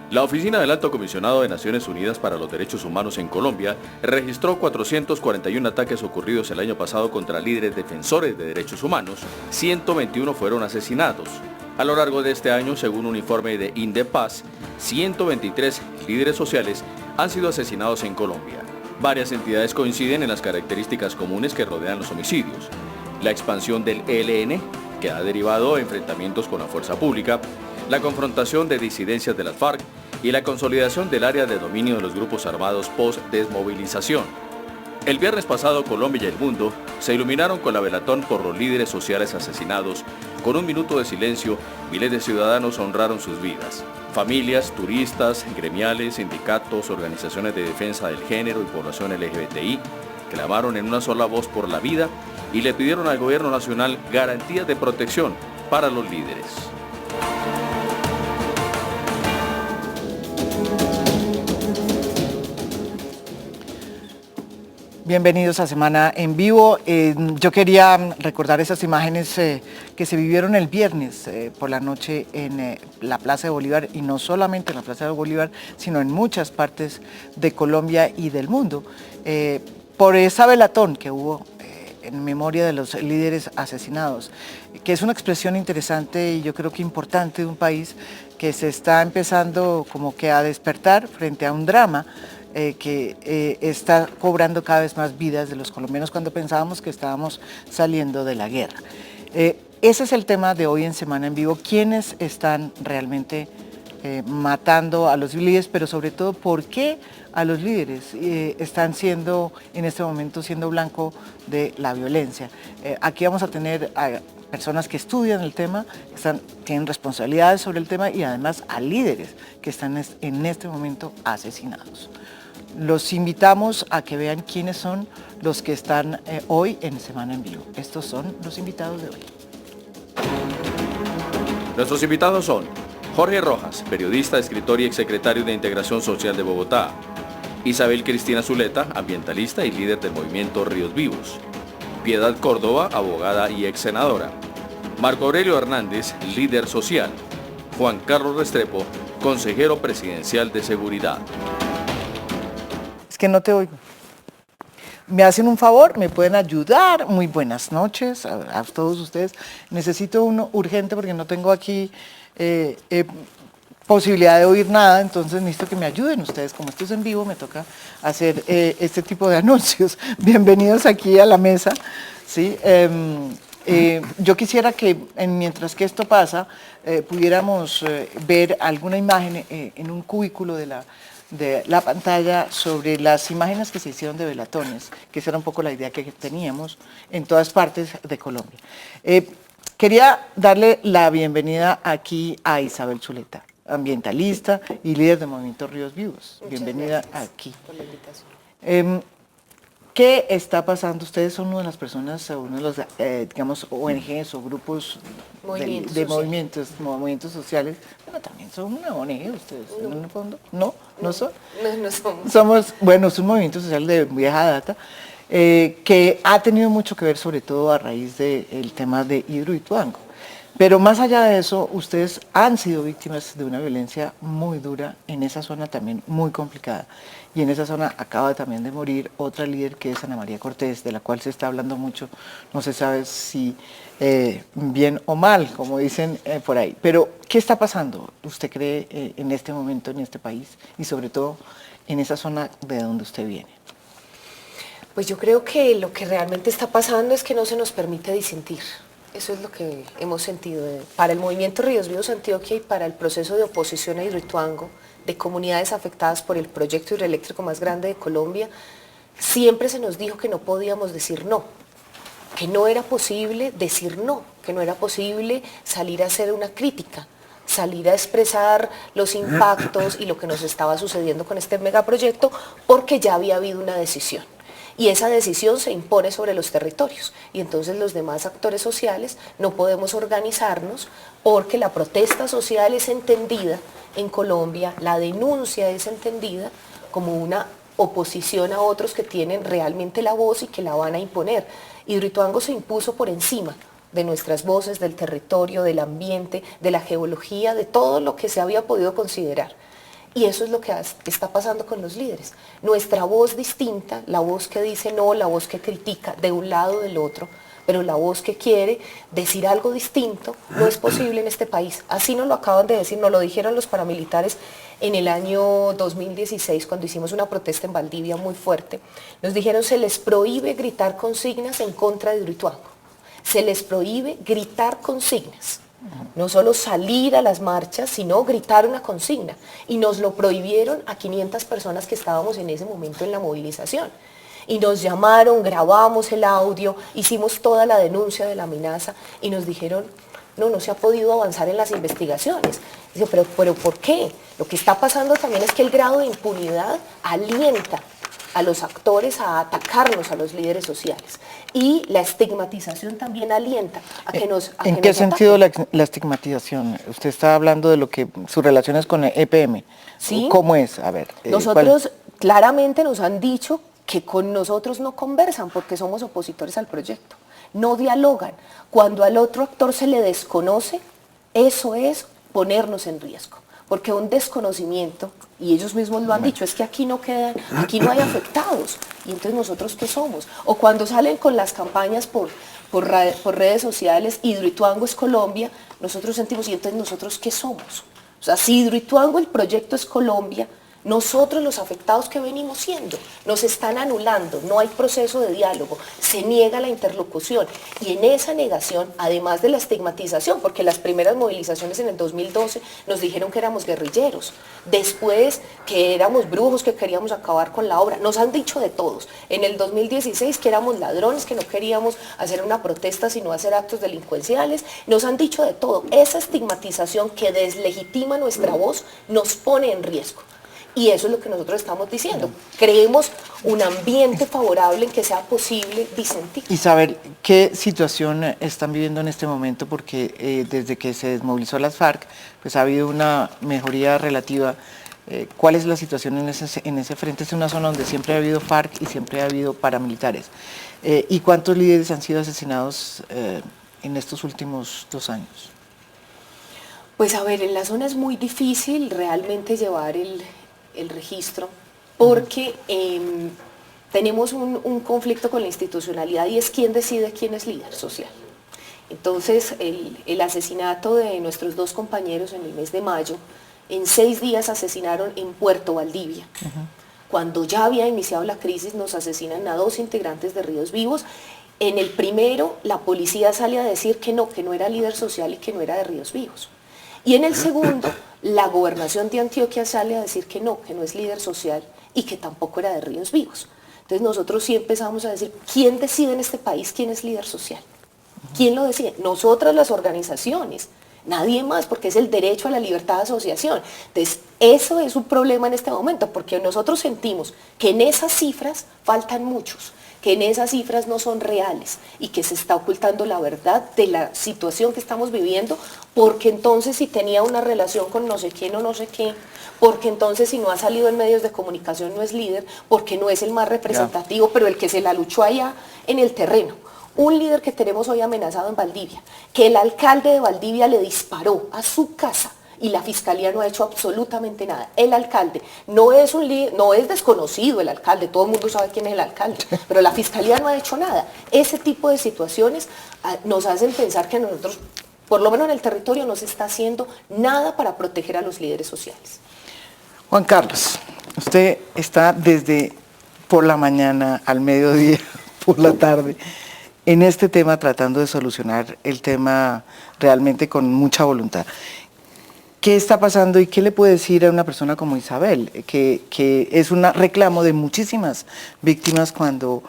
La Oficina del Alto Comisionado de Naciones Unidas para los Derechos Humanos en Colombia registró 441 ataques ocurridos el año pasado contra líderes defensores de derechos humanos. 121 fueron asesinados. A lo largo de este año, según un informe de Indepaz, 123 líderes sociales han sido asesinados en Colombia. Varias entidades coinciden en las características comunes que rodean los homicidios. La expansión del ELN, que ha derivado a enfrentamientos con la fuerza pública, la confrontación de disidencias de las FARC y la consolidación del área de dominio de los grupos armados post-desmovilización. El viernes pasado, Colombia y el mundo se iluminaron con la velatón por los líderes sociales asesinados. Con un minuto de silencio, miles de ciudadanos honraron sus vidas. Familias, turistas, gremiales, sindicatos, organizaciones de defensa del género y población LGBTI clamaron en una sola voz por la vida y le pidieron al gobierno nacional garantías de protección para los líderes. Bienvenidos a Semana en Vivo. Yo quería recordar esas imágenes que se vivieron el viernes por la noche en la Plaza de Bolívar, y no solamente en la Plaza de Bolívar, sino en muchas partes de Colombia y del mundo, por esa velatón que hubo en memoria de los líderes asesinados, que es una expresión interesante y yo creo que importante de un país que se está empezando como que a despertar frente a un drama que está cobrando cada vez más vidas de los colombianos cuando pensábamos que estábamos saliendo de la guerra. Ese es el tema de hoy en Semana en Vivo: quiénes están realmente matando a los líderes, pero sobre todo por qué a los líderes están siendo en este momento siendo blanco de la violencia. Aquí vamos a tener a personas que estudian el tema, tienen responsabilidades sobre el tema, y además a líderes que están en este momento asesinados. Los invitamos a que vean quiénes son los que están hoy en Semana en Vivo. Estos son los invitados de hoy. Nuestros invitados son Jorge Rojas, periodista, escritor y exsecretario de Integración Social de Bogotá; Isabel Cristina Zuleta, ambientalista y líder del movimiento Ríos Vivos; Piedad Córdoba, abogada y ex senadora; Marco Aurelio Hernández, líder social; Juan Carlos Restrepo, consejero presidencial de seguridad. Es que no te oigo. ¿Me hacen un favor? ¿Me pueden ayudar? Muy buenas noches a todos ustedes. Necesito uno urgente porque no tengo aquí posibilidad de oír nada, entonces necesito que me ayuden ustedes. Como esto es en vivo, me toca hacer este tipo de anuncios. Bienvenidos aquí a la mesa. ¿Sí? Yo quisiera que mientras que esto pasa, pudiéramos ver alguna imagen en un cubículo de la pantalla sobre las imágenes que se hicieron de velatones, que esa era un poco la idea que teníamos en todas partes de Colombia. Quería darle la bienvenida aquí a Isabel Zuleta, ambientalista y líder del movimiento Ríos Vivos. Bienvenida aquí. Por la invitación. ¿Qué está pasando? Ustedes son una de las personas, uno de los, digamos, ONGs o grupos de movimientos sociales. Bueno, también son una ONG ustedes, no. ¿En el fondo? ¿No? ¿No son? No somos. Somos, bueno, es un movimiento social de vieja data, que ha tenido mucho que ver sobre todo a raíz del tema de Hidroituango. Pero más allá de eso, ustedes han sido víctimas de una violencia muy dura en esa zona también muy complicada. Y en esa zona acaba también de morir otra líder, que es Ana María Cortés, de la cual se está hablando mucho. No se sabe si bien o mal, como dicen por ahí. Pero, ¿qué está pasando, usted cree, en este momento en este país y sobre todo en esa zona de donde usted viene? Pues yo creo que lo que realmente está pasando es que no se nos permite disentir. Eso es lo que hemos sentido. Para el movimiento Ríos Vivos Antioquia y para el proceso de oposición a Hidroituango, de comunidades afectadas por el proyecto hidroeléctrico más grande de Colombia, siempre se nos dijo que no podíamos decir no, que no era posible decir no, que no era posible salir a hacer una crítica, salir a expresar los impactos y lo que nos estaba sucediendo con este megaproyecto, porque ya había habido una decisión. Y esa decisión se impone sobre los territorios, y entonces los demás actores sociales no podemos organizarnos porque la protesta social es entendida en Colombia, la denuncia es entendida como una oposición a otros que tienen realmente la voz y que la van a imponer. Hidroituango se impuso por encima de nuestras voces, del territorio, del ambiente, de la geología, de todo lo que se había podido considerar. Y eso es lo que está pasando con los líderes. Nuestra voz distinta, la voz que dice no, la voz que critica de un lado o del otro, pero la voz que quiere decir algo distinto no es posible en este país. Así nos lo acaban de decir, nos lo dijeron los paramilitares en el año 2016, cuando hicimos una protesta en Valdivia muy fuerte. Nos dijeron, se les prohíbe gritar consignas en contra de Hidroituango. Se les prohíbe gritar consignas. No solo salir a las marchas, sino gritar una consigna. Y nos lo prohibieron a 500 personas que estábamos en ese momento en la movilización. Y nos llamaron, grabamos el audio, hicimos toda la denuncia de la amenaza y nos dijeron, no se ha podido avanzar en las investigaciones. Dice, pero ¿por qué? Lo que está pasando también es que el grado de impunidad alienta a los actores a atacarnos a los líderes sociales. Y la estigmatización también alienta a que nos ¿En qué sentido la estigmatización? Usted está hablando de lo que sus relaciones con el EPM. ¿Sí? ¿Cómo es? A ver. Nosotros claramente nos han dicho que con nosotros no conversan porque somos opositores al proyecto. No dialogan. Cuando al otro actor se le desconoce, eso es ponernos en riesgo. Porque un desconocimiento, y ellos mismos lo han dicho, es que aquí no hay afectados. Y entonces ¿nosotros qué somos? O cuando salen con las campañas por redes sociales, Hidroituango es Colombia, nosotros sentimos, y entonces ¿nosotros qué somos? O sea, si Hidroituango el proyecto es Colombia, nosotros los afectados que venimos siendo, nos están anulando, no hay proceso de diálogo, se niega la interlocución y en esa negación, además de la estigmatización, porque las primeras movilizaciones en el 2012 nos dijeron que éramos guerrilleros, después que éramos brujos, que queríamos acabar con la obra, nos han dicho de todos, en el 2016 que éramos ladrones, que no queríamos hacer una protesta sino hacer actos delincuenciales, nos han dicho de todo, esa estigmatización que deslegitima nuestra voz nos pone en riesgo. Y eso es lo que nosotros estamos diciendo. Creemos un ambiente favorable en que sea posible disentir. Isabel, ¿qué situación están viviendo en este momento? Porque desde que se desmovilizó las FARC, pues ha habido una mejoría relativa. ¿Cuál es la situación en ese frente? Es una zona donde siempre ha habido FARC y siempre ha habido paramilitares. ¿Y cuántos líderes han sido asesinados en estos últimos 2 años? Pues a ver, en la zona es muy difícil realmente llevar el registro, porque tenemos un conflicto con la institucionalidad y es quién decide quién es líder social. Entonces, el asesinato de nuestros 2 compañeros en el mes de mayo, en 6 días asesinaron en Puerto Valdivia. Cuando ya había iniciado la crisis, nos asesinan a 2 integrantes de Ríos Vivos. En el primero, la policía sale a decir que no era líder social y que no era de Ríos Vivos. Y en el segundo, la gobernación de Antioquia sale a decir que no es líder social y que tampoco era de Ríos Vivos. Entonces nosotros sí empezamos a decir, ¿quién decide en este país quién es líder social? ¿Quién lo decide? Nosotras las organizaciones, nadie más, porque es el derecho a la libertad de asociación. Entonces eso es un problema en este momento, porque nosotros sentimos que en esas cifras faltan muchos, que en esas cifras no son reales y que se está ocultando la verdad de la situación que estamos viviendo, porque entonces si tenía una relación con no sé quién o no sé qué, porque entonces si no ha salido en medios de comunicación no es líder, porque no es el más representativo, pero el que se la luchó allá en el terreno. Un líder que tenemos hoy amenazado en Valdivia, que el alcalde de Valdivia le disparó a su casa, y la fiscalía no ha hecho absolutamente nada. El alcalde no es un líder, no es desconocido el alcalde, todo el mundo sabe quién es el alcalde, pero la fiscalía no ha hecho nada. Ese tipo de situaciones nos hacen pensar que nosotros, por lo menos en el territorio, no se está haciendo nada para proteger a los líderes sociales. Juan Carlos, usted está desde por la mañana al mediodía, por la tarde, en este tema tratando de solucionar el tema realmente con mucha voluntad. ¿Qué está pasando y qué le puede decir a una persona como Isabel, que es un reclamo de muchísimas víctimas cuando,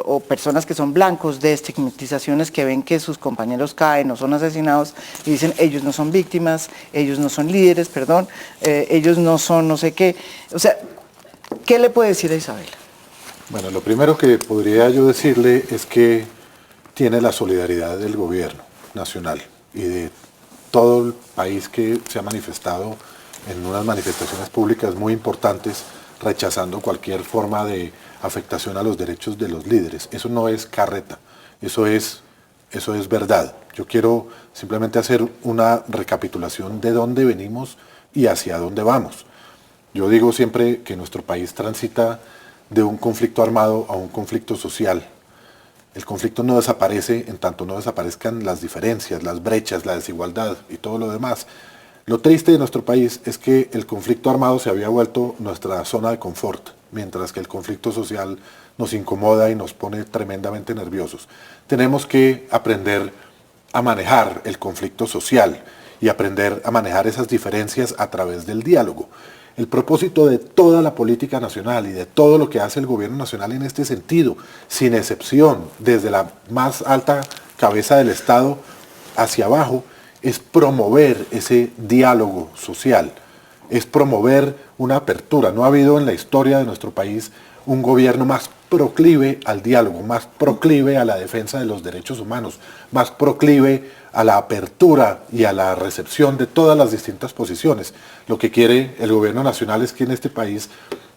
o personas que son blancos de estigmatizaciones, que ven que sus compañeros caen o son asesinados y dicen ellos no son víctimas, ellos no son líderes, perdón, ellos no son no sé qué? O sea, ¿qué le puede decir a Isabel? Bueno, lo primero que podría yo decirle es que tiene la solidaridad del gobierno nacional y de todo el país que se ha manifestado en unas manifestaciones públicas muy importantes rechazando cualquier forma de afectación a los derechos de los líderes. Eso no es carreta, eso es verdad. Yo quiero simplemente hacer una recapitulación de dónde venimos y hacia dónde vamos. Yo digo siempre que nuestro país transita de un conflicto armado a un conflicto social. El conflicto no desaparece en tanto no desaparezcan las diferencias, las brechas, la desigualdad y todo lo demás. Lo triste de nuestro país es que el conflicto armado se había vuelto nuestra zona de confort, mientras que el conflicto social nos incomoda y nos pone tremendamente nerviosos. Tenemos que aprender a manejar el conflicto social y aprender a manejar esas diferencias a través del diálogo. El propósito de toda la política nacional y de todo lo que hace el gobierno nacional en este sentido, sin excepción, desde la más alta cabeza del Estado hacia abajo, es promover ese diálogo social, es promover una apertura. No ha habido en la historia de nuestro país un gobierno más proclive al diálogo, más proclive a la defensa de los derechos humanos, más proclive a la apertura y a la recepción de todas las distintas posiciones. Lo que quiere el gobierno nacional es que en este país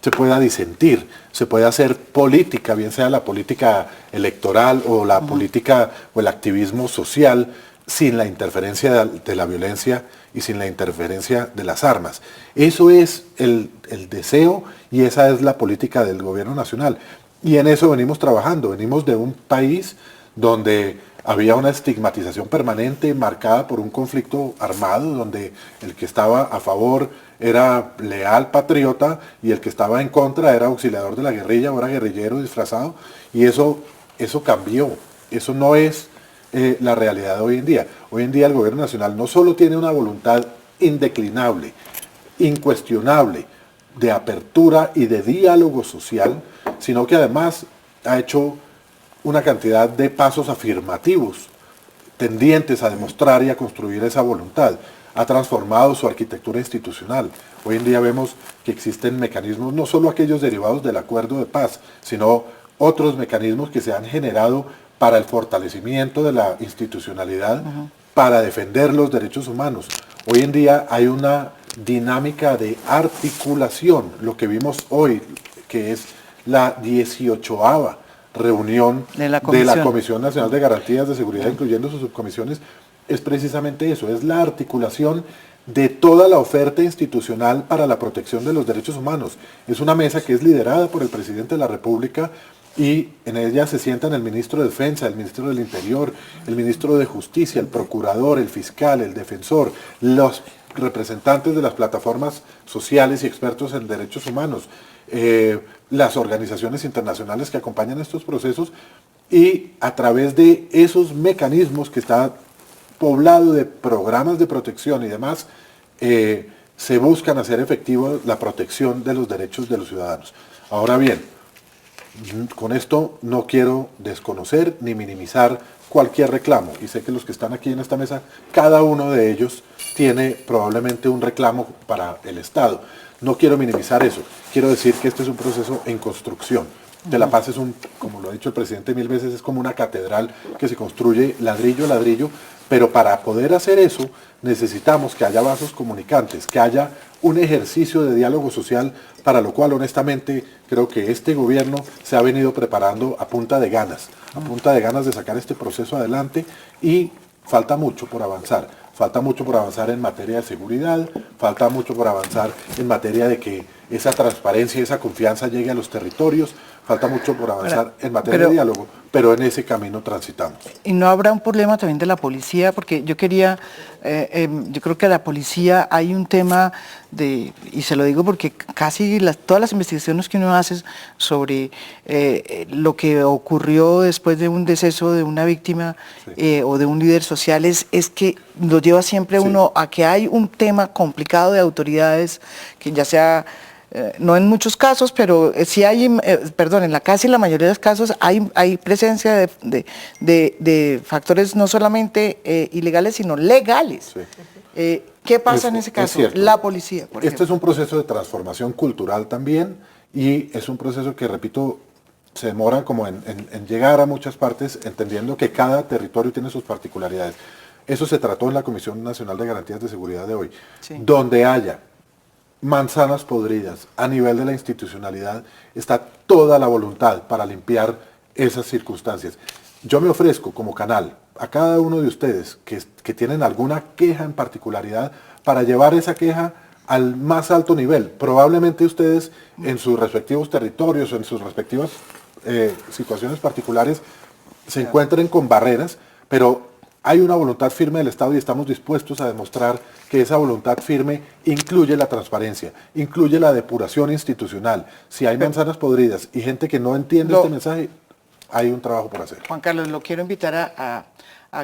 se pueda disentir, se pueda hacer política, bien sea la política electoral o la política o el activismo social, sin la interferencia de la violencia y sin la interferencia de las armas. Eso es el deseo y esa es la política del gobierno nacional. Y en eso venimos trabajando. Venimos de un país donde había una estigmatización permanente marcada por un conflicto armado, donde el que estaba a favor era leal patriota y el que estaba en contra era auxiliador de la guerrilla o era guerrillero disfrazado. Y eso cambió. Eso no es la realidad de hoy en día. Hoy en día el gobierno nacional no solo tiene una voluntad indeclinable, incuestionable, de apertura y de diálogo social, sino que además ha hecho una cantidad de pasos afirmativos tendientes a demostrar y a construir esa voluntad. Ha transformado su arquitectura institucional. Hoy en día vemos que existen mecanismos, no solo aquellos derivados del acuerdo de paz, sino otros mecanismos que se han generado para el fortalecimiento de la institucionalidad, para defender los derechos humanos. Hoy en día hay una dinámica de articulación, lo que vimos hoy, que es la 18ª reunión de la Comisión Nacional de Garantías de Seguridad, incluyendo sus subcomisiones, es precisamente eso, es la articulación de toda la oferta institucional para la protección de los derechos humanos. Es una mesa que es liderada por el presidente de la República y en ella se sientan el ministro de Defensa, el ministro del Interior, el ministro de Justicia, el procurador, el fiscal, el defensor, los representantes de las plataformas sociales y expertos en derechos humanos, las organizaciones internacionales que acompañan estos procesos, y a través de esos mecanismos que está poblado de programas de protección y demás, se buscan hacer efectiva la protección de los derechos de los ciudadanos. Ahora bien, con esto no quiero desconocer ni minimizar cualquier reclamo, y sé que los que están aquí en esta mesa, cada uno de ellos tiene probablemente un reclamo para el Estado. No quiero minimizar eso, quiero decir que este es un proceso en construcción. De la Paz es como lo ha dicho el presidente mil veces, es como una catedral que se construye ladrillo a ladrillo, pero para poder hacer eso necesitamos que haya vasos comunicantes, que haya un ejercicio de diálogo social, para lo cual honestamente creo que este gobierno se ha venido preparando a punta de ganas de sacar este proceso adelante, y falta mucho por avanzar. Falta mucho por avanzar en materia de seguridad, falta mucho por avanzar en materia de que esa transparencia y esa confianza llegue a los territorios, falta mucho por avanzar en materia de diálogo, pero en ese camino transitamos. ¿Y no habrá un problema también de la policía? Porque yo creo que la policía hay un tema y se lo digo porque casi todas las investigaciones que uno hace sobre lo que ocurrió después de un deceso de una víctima o de un líder social es que lo lleva siempre uno a que hay un tema complicado de autoridades, que ya sea no en muchos casos, pero sí hay, en casi la mayoría de los casos hay presencia de factores no solamente ilegales, sino legales. Sí. ¿Qué pasa en ese caso? La policía, por ejemplo. Es un proceso de transformación cultural también, y es un proceso que, repito, se demora como en llegar a muchas partes, entendiendo que cada territorio tiene sus particularidades. Eso se trató en la Comisión Nacional de Garantías de Seguridad de hoy. Sí. Donde haya manzanas podridas. A nivel de la institucionalidad está toda la voluntad para limpiar esas circunstancias. Yo me ofrezco como canal a cada uno de ustedes que tienen alguna queja en particularidad para llevar esa queja al más alto nivel. Probablemente ustedes en sus respectivos territorios o en sus respectivas situaciones particulares se encuentren con barreras, pero hay una voluntad firme del Estado y estamos dispuestos a demostrar que esa voluntad firme incluye la transparencia, incluye la depuración institucional. Si hay manzanas podridas y gente que no entiende este mensaje, hay un trabajo por hacer. Juan Carlos, lo quiero invitar a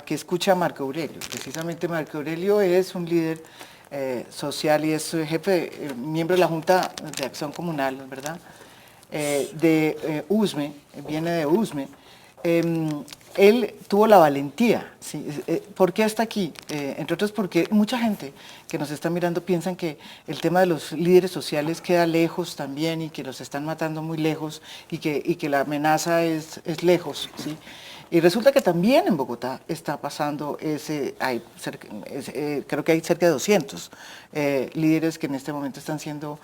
que escuche a Marco Aurelio. Precisamente Marco Aurelio es un líder social y es jefe, miembro de la Junta de Acción Comunal, ¿verdad? De USME, viene de USME. Él tuvo la valentía, ¿sí? ¿Por qué está aquí? Entre otros porque mucha gente que nos está mirando piensan que el tema de los líderes sociales queda lejos también y que los están matando muy lejos y que la amenaza es lejos, ¿sí? Y resulta que también en Bogotá está pasando creo que hay cerca de 200 líderes que en este momento están siendo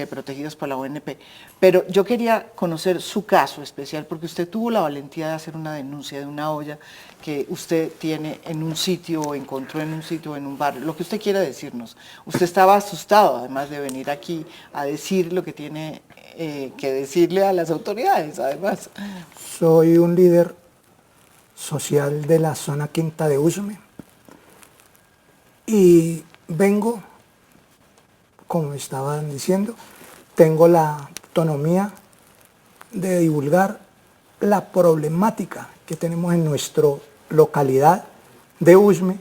protegidos por la ONP. Pero yo quería conocer su caso especial, porque usted tuvo la valentía de hacer una denuncia de una olla que usted tiene en un sitio, o encontró en un sitio, en un barrio, lo que usted quiera decirnos. Usted estaba asustado, además de venir aquí a decir lo que tiene que decirle a las autoridades, además. Soy un líder social de la zona quinta de Usme y vengo, como estaban diciendo, tengo la autonomía de divulgar la problemática que tenemos en nuestra localidad de Usme,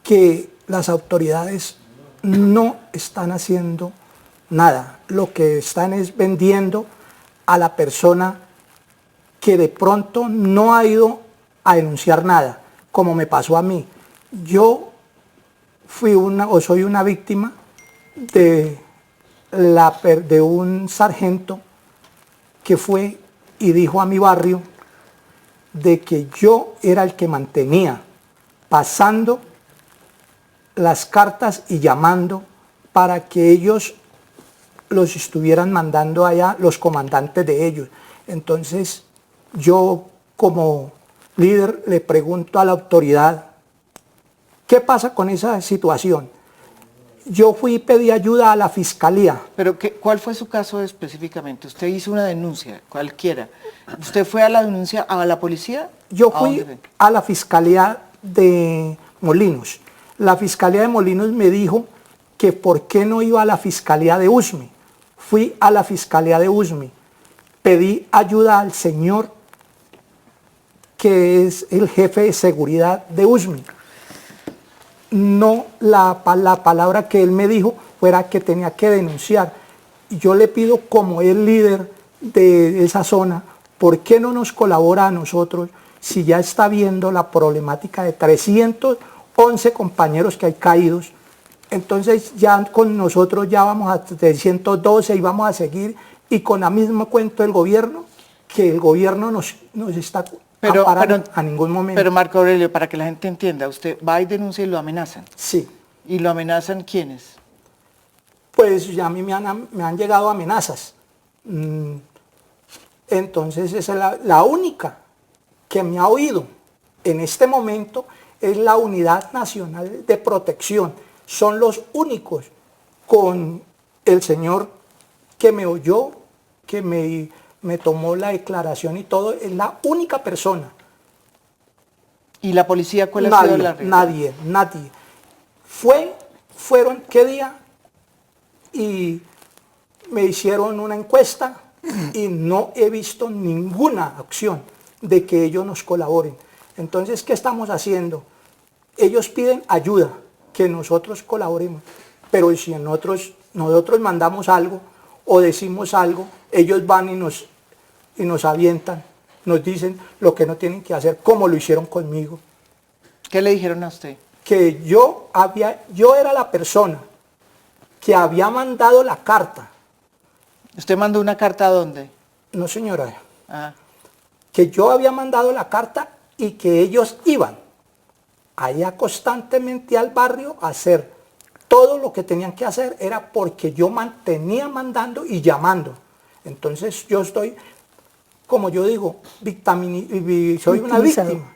que las autoridades no están haciendo nada, lo que están es vendiendo a la persona que de pronto no ha ido a denunciar nada, como me pasó a mí. Yo soy una víctima de un sargento que fue y dijo a mi barrio de que yo era el que mantenía pasando las cartas y llamando para que ellos los estuvieran mandando allá, los comandantes de ellos. Entonces yo como líder le pregunto a la autoridad, ¿qué pasa con esa situación? Yo fui y pedí ayuda a la fiscalía. Pero ¿cuál fue su caso específicamente? Usted hizo una denuncia, cualquiera. ¿Usted fue a la denuncia a la policía? Yo fui a la fiscalía de Molinos. La fiscalía de Molinos me dijo que por qué no iba a la fiscalía de Usme. Fui a la fiscalía de Usme. Pedí ayuda al señor que es el jefe de seguridad de Usme. No, la palabra que él me dijo fuera que tenía que denunciar. Y yo le pido, como el líder de esa zona, ¿por qué no nos colabora a nosotros si ya está viendo la problemática de 311 compañeros que hay caídos? Entonces ya con nosotros ya vamos a 312 y vamos a seguir, y con la misma cuento del gobierno, que el gobierno nos está amparando a ningún momento. Pero Marco Aurelio, para que la gente entienda, usted va y denuncia y lo amenazan. Sí. ¿Y lo amenazan quiénes? Pues ya a mí me han llegado amenazas. Entonces esa es la única que me ha oído en este momento, es la Unidad Nacional de Protección. Son los únicos, con el señor que me oyó, que me tomó la declaración y todo, es la única persona. ¿Y la policía cuál ha sido la reacción? Nadie. Fueron, ¿qué día? Y me hicieron una encuesta y no he visto ninguna acción de que ellos nos colaboren. Entonces, ¿qué estamos haciendo? Ellos piden ayuda, que nosotros colaboremos, pero si nosotros mandamos algo o decimos algo, ellos van y nos avientan, nos dicen lo que no tienen que hacer, como lo hicieron conmigo. ¿Qué le dijeron a usted? Que yo era la persona que había mandado la carta. ¿Usted mandó una carta a dónde? No, señora. Ah. Que yo había mandado la carta y que ellos iban allá constantemente al barrio a hacer todo lo que tenían que hacer era porque yo mantenía mandando y llamando. Entonces yo estoy, como yo digo, soy una víctima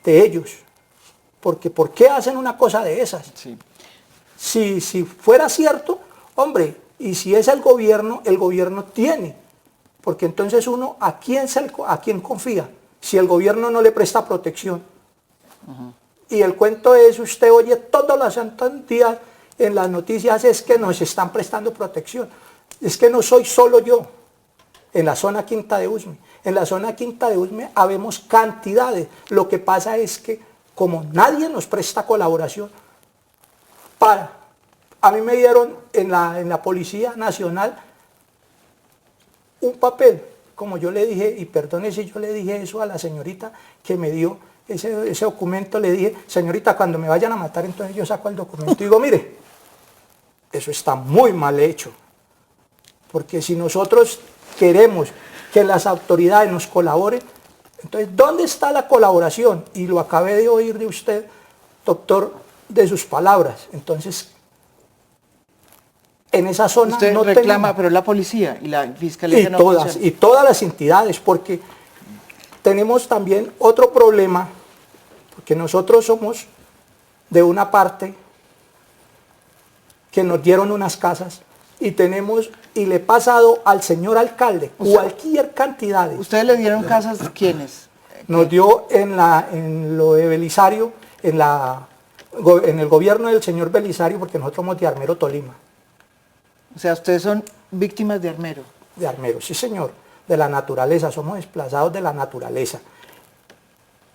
de ellos. Porque ¿por qué hacen una cosa de esas? Sí. Si fuera cierto, hombre, y si es el gobierno tiene. Porque entonces uno, ¿a quién confía? Si el gobierno no le presta protección. Y el cuento es, usted oye todos los santos días en las noticias, es que nos están prestando protección. Es que no soy solo yo. En la zona Quinta de Usme. En la zona Quinta de Usme habemos cantidades. Lo que pasa es que como nadie nos presta colaboración, a mí me dieron en la Policía Nacional un papel, como yo le dije, y perdone si yo le dije eso a la señorita que me dio ese documento, le dije, señorita, cuando me vayan a matar, entonces yo saco el documento y digo, mire, eso está muy mal hecho, porque si nosotros queremos que las autoridades nos colaboren, entonces, ¿dónde está la colaboración? Y lo acabé de oír de usted, doctor, de sus palabras. Entonces, en esa zona usted no reclama, tenemos, pero la policía y la fiscalía no y todas las entidades, porque tenemos también otro problema, porque nosotros somos de una parte que nos dieron unas casas y le he pasado al señor alcalde cualquier cantidad de... ¿Ustedes le dieron casas quiénes? Nos dio en lo de Belisario, en el gobierno del señor Belisario, porque nosotros somos de Armero, Tolima. O sea, ustedes son víctimas de Armero. De Armero, sí señor, de la naturaleza, somos desplazados de la naturaleza.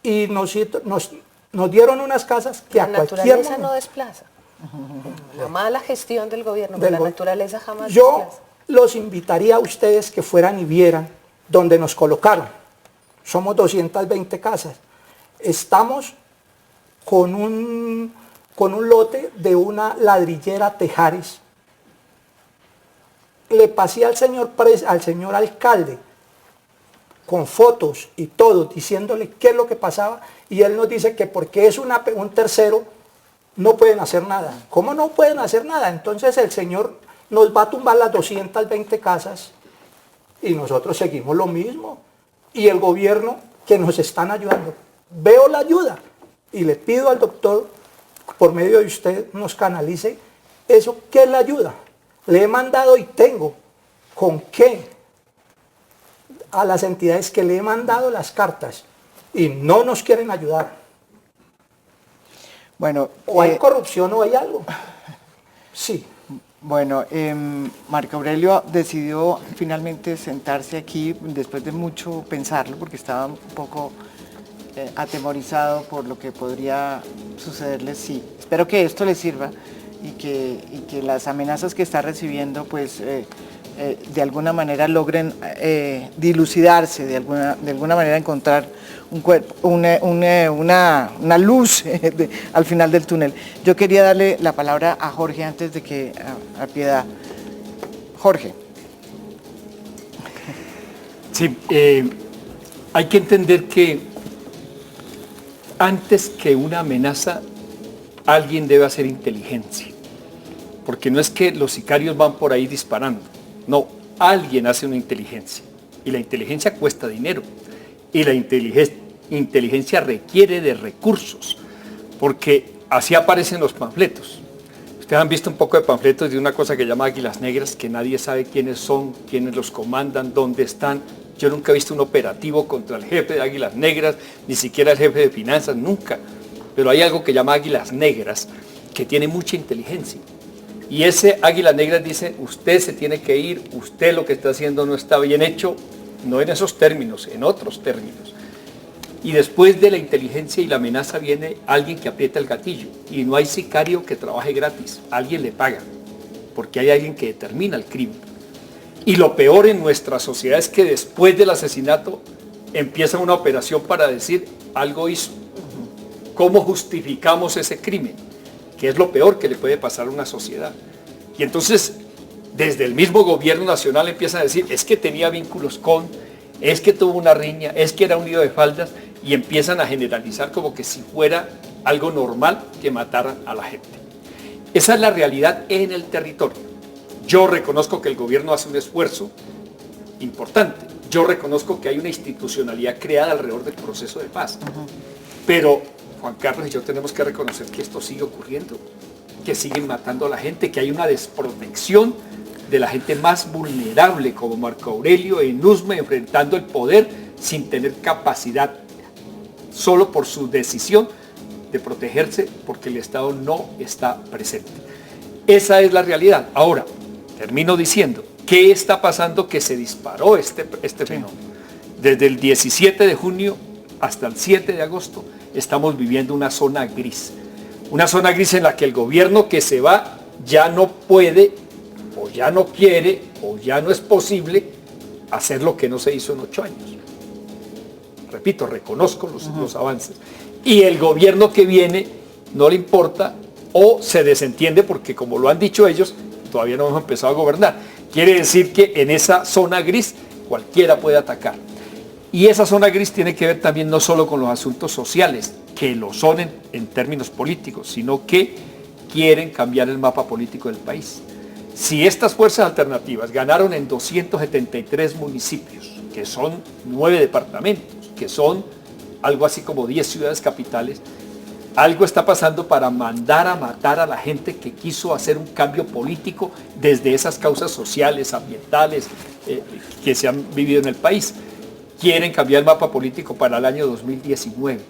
Y nos dieron unas casas que a cualquier La naturaleza momento... no desplaza. La mala gestión del gobierno, de la naturaleza jamás Yo desplaza. los invitaría a ustedes que fueran y vieran donde nos colocaron. Somos 220 casas. Estamos con un lote de una ladrillera Tejares. Le pasé al señor alcalde con fotos y todo, diciéndole qué es lo que pasaba, y él nos dice que porque es un tercero, no pueden hacer nada. ¿Cómo no pueden hacer nada? Entonces el señor nos va a tumbar las 220 casas y nosotros seguimos lo mismo. Y el gobierno que nos están ayudando, veo la ayuda y le pido al doctor, por medio de usted, nos canalice eso, ¿qué es la ayuda? Le he mandado y tengo con qué a las entidades que le he mandado las cartas y no nos quieren ayudar. Bueno, ¿O hay corrupción o hay algo? Sí. Bueno, Marco Aurelio decidió finalmente sentarse aquí después de mucho pensarlo, porque estaba un poco atemorizado por lo que podría sucederle. Sí, espero que esto le sirva y que las amenazas que está recibiendo, pues, de alguna manera logren dilucidarse, de alguna manera encontrar una luz al final del túnel. Yo quería darle la palabra a Jorge antes de que a Piedad. Jorge. Sí, hay que entender que antes que una amenaza, alguien debe hacer inteligencia. Porque no es que los sicarios van por ahí disparando. No, alguien hace una inteligencia. Y la inteligencia cuesta dinero. Y la inteligencia requiere de recursos. Porque así aparecen los panfletos. Ustedes han visto un poco de panfletos de una cosa que se llama Águilas Negras, que nadie sabe quiénes son, quiénes los comandan, dónde están. Yo nunca he visto un operativo contra el jefe de Águilas Negras, ni siquiera el jefe de finanzas, nunca. Pero hay algo que llama Águilas Negras, que tiene mucha inteligencia. Y ese Águila Negra dice, usted se tiene que ir, usted lo que está haciendo no está bien hecho, no en esos términos, en otros términos. Y después de la inteligencia y la amenaza viene alguien que aprieta el gatillo. Y no hay sicario que trabaje gratis, alguien le paga, porque hay alguien que determina el crimen. Y lo peor en nuestra sociedad es que después del asesinato empieza una operación para decir, algo hizo. ¿Cómo justificamos ese crimen? Que es lo peor que le puede pasar a una sociedad. Y entonces, desde el mismo gobierno nacional empiezan a decir, es que tenía vínculos con, es que tuvo una riña, es que era un lío de faldas, y empiezan a generalizar como que si fuera algo normal que mataran a la gente. Esa es la realidad en el territorio. Yo reconozco que el gobierno hace un esfuerzo importante. Yo reconozco que hay una institucionalidad creada alrededor del proceso de paz. Pero Juan Carlos y yo tenemos que reconocer que esto sigue ocurriendo, que siguen matando a la gente, que hay una desprotección de la gente más vulnerable, como Marco Aurelio en Usme, enfrentando el poder sin tener capacidad, solo por su decisión de protegerse, porque el Estado no está presente. Esa es la realidad. Ahora, termino diciendo, ¿qué está pasando que se disparó este fenómeno? Desde el 17 de junio hasta el 7 de agosto estamos viviendo una zona gris. Una zona gris en la que el gobierno que se va ya no puede, o ya no quiere, o ya no es posible hacer lo que no se hizo en 8 años. Repito, reconozco los avances. Y el gobierno que viene no le importa o se desentiende porque, como lo han dicho ellos, todavía no hemos empezado a gobernar. Quiere decir que en esa zona gris cualquiera puede atacar. Y esa zona gris tiene que ver también no solo con los asuntos sociales, que lo son en términos políticos, sino que quieren cambiar el mapa político del país. Si estas fuerzas alternativas ganaron en 273 municipios, que son 9 departamentos, que son algo así como 10 ciudades capitales, algo está pasando para mandar a matar a la gente que quiso hacer un cambio político desde esas causas sociales, ambientales, que se han vivido en el país. Quieren cambiar el mapa político para el año 2019.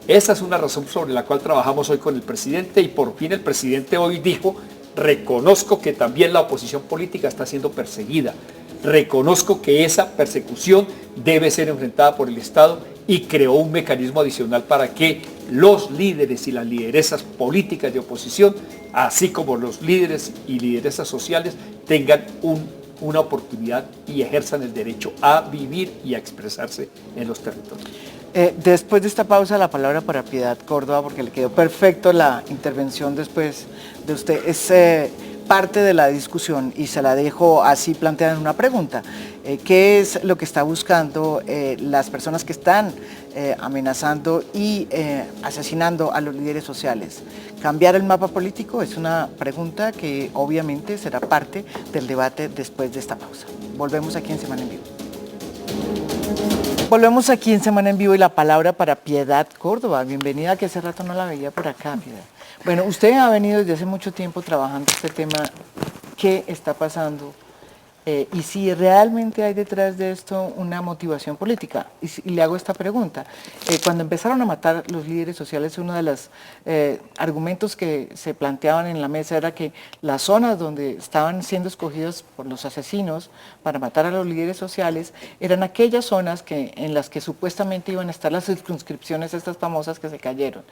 Esa es una razón sobre la cual trabajamos hoy con el presidente y por fin el presidente hoy dijo: reconozco que también la oposición política está siendo perseguida. Reconozco que esa persecución debe ser enfrentada por el Estado y creó un mecanismo adicional para que los líderes y las lideresas políticas de oposición, así como los líderes y lideresas sociales, tengan una oportunidad y ejerzan el derecho a vivir y a expresarse en los territorios. Después de esta pausa, la palabra para Piedad Córdoba, porque le quedó perfecto la intervención después de usted. Es parte de la discusión y se la dejo así planteada en una pregunta. ¿Qué es lo que está buscando las personas que están amenazando y asesinando a los líderes sociales? ¿Cambiar el mapa político? Es una pregunta que obviamente será parte del debate después de esta pausa. Volvemos aquí en Semana en Vivo. Volvemos aquí en Semana en Vivo y la palabra para Piedad Córdoba. Bienvenida, que hace rato no la veía por acá, Piedad. Bueno, usted ha venido desde hace mucho tiempo trabajando este tema. ¿Qué está pasando? Y si realmente hay detrás de esto una motivación política. Y le hago esta pregunta. Cuando empezaron a matar los líderes sociales, uno de los argumentos que se planteaban en la mesa era que las zonas donde estaban siendo escogidos por los asesinos para matar a los líderes sociales eran aquellas zonas en las que supuestamente iban a estar las circunscripciones estas famosas que se cayeron,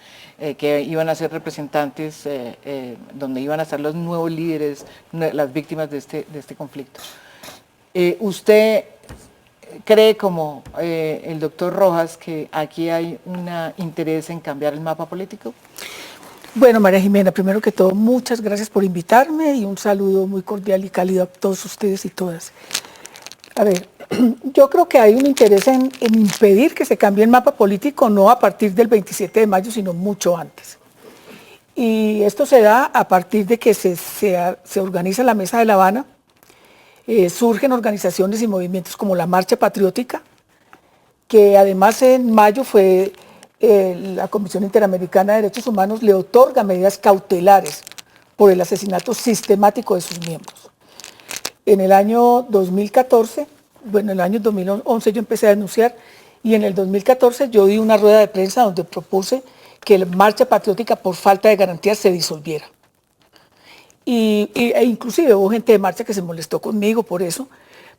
que iban a ser representantes, donde iban a estar los nuevos líderes, las víctimas de este conflicto. ¿Usted cree, como el doctor Rojas, que aquí hay un interés en cambiar el mapa político? Bueno, María Jimena, primero que todo, muchas gracias por invitarme y un saludo muy cordial y cálido a todos ustedes y todas. A ver, yo creo que hay un interés en impedir que se cambie el mapa político, no a partir del 27 de mayo, sino mucho antes. Y esto se da a partir de que se organiza la Mesa de La Habana. Surgen organizaciones y movimientos como la Marcha Patriótica, que además en mayo fue la Comisión Interamericana de Derechos Humanos le otorga medidas cautelares por el asesinato sistemático de sus miembros. En el año 2014, bueno, en el año 2011 yo empecé a denunciar y en el 2014 yo di una rueda de prensa donde propuse que la Marcha Patriótica por falta de garantías se disolviera. E inclusive hubo gente de marcha que se molestó conmigo por eso,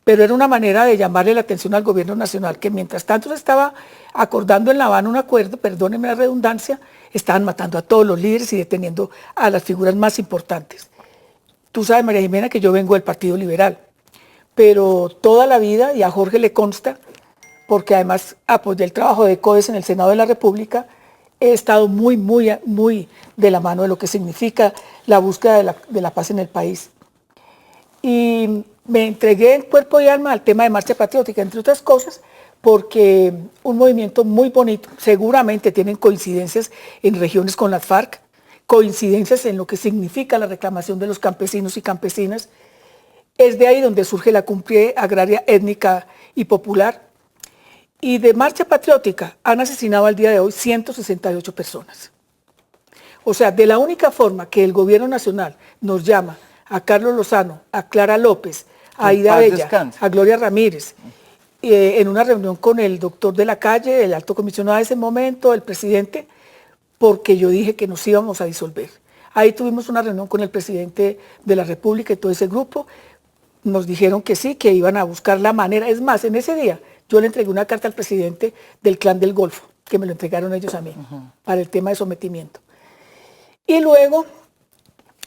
pero era una manera de llamarle la atención al gobierno nacional, que mientras tanto se estaba acordando en La Habana un acuerdo, perdónenme la redundancia, estaban matando a todos los líderes y deteniendo a las figuras más importantes. Tú sabes, María Jimena, que yo vengo del Partido Liberal, pero toda la vida, y a Jorge le consta, porque además apoyé el trabajo de CODES en el Senado de la República, he estado muy de la mano de lo que significa la búsqueda de la paz en el país. Y me entregué en cuerpo y alma al tema de Marcha Patriótica, entre otras cosas, porque un movimiento muy bonito, seguramente tienen coincidencias en regiones con las FARC, coincidencias en lo que significa la reclamación de los campesinos y campesinas. Es de ahí donde surge la cumbre agraria étnica y popular. Y de Marcha Patriótica han asesinado al día de hoy 168 personas. O sea, de la única forma que el gobierno nacional nos llama a Carlos Lozano, a Clara López, a Aida Bella, a Gloria Ramírez, en una reunión con el doctor de la Calle, el alto comisionado de ese momento, el presidente, porque yo dije que nos íbamos a disolver. Ahí tuvimos una reunión con el presidente de la República y todo ese grupo. Nos dijeron que sí, que iban a buscar la manera. Es más, en ese día yo le entregué una carta al presidente del Clan del Golfo, que me lo entregaron ellos a mí, para el tema de sometimiento. Y luego,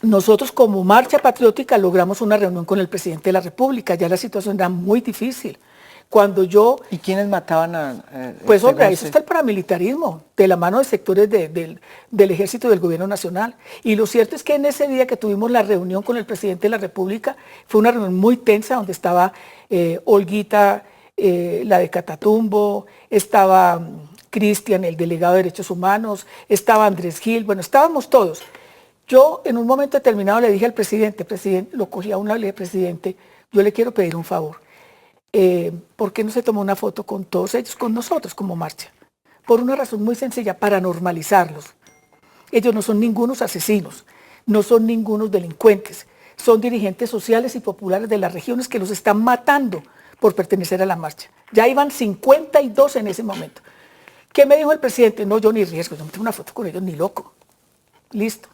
nosotros como Marcha Patriótica logramos una reunión con el presidente de la República. Ya la situación era muy difícil. Cuando yo... ¿Y quiénes mataban a...? Pues hombre, eso está el paramilitarismo, de la mano de sectores del Ejército y del Gobierno Nacional. Y lo cierto es que en ese día que tuvimos la reunión con el presidente de la República, fue una reunión muy tensa, donde estaba Olguita, la de Catatumbo, estaba Cristian, el delegado de Derechos Humanos, estaba Andrés Gil, bueno, estábamos todos. Yo en un momento determinado le dije al presidente, lo cogí a una, le dije, presidente, yo le quiero pedir un favor. ¿Por qué no se tomó una foto con todos ellos, con nosotros como marcha? Por una razón muy sencilla, para normalizarlos. Ellos no son ningunos asesinos, no son ningunos delincuentes, son dirigentes sociales y populares de las regiones que los están matando por pertenecer a la marcha. Ya iban 52 en ese momento. ¿Qué me dijo el presidente? No, yo ni riesgo, yo no tengo una foto con ellos, ni loco. Listo.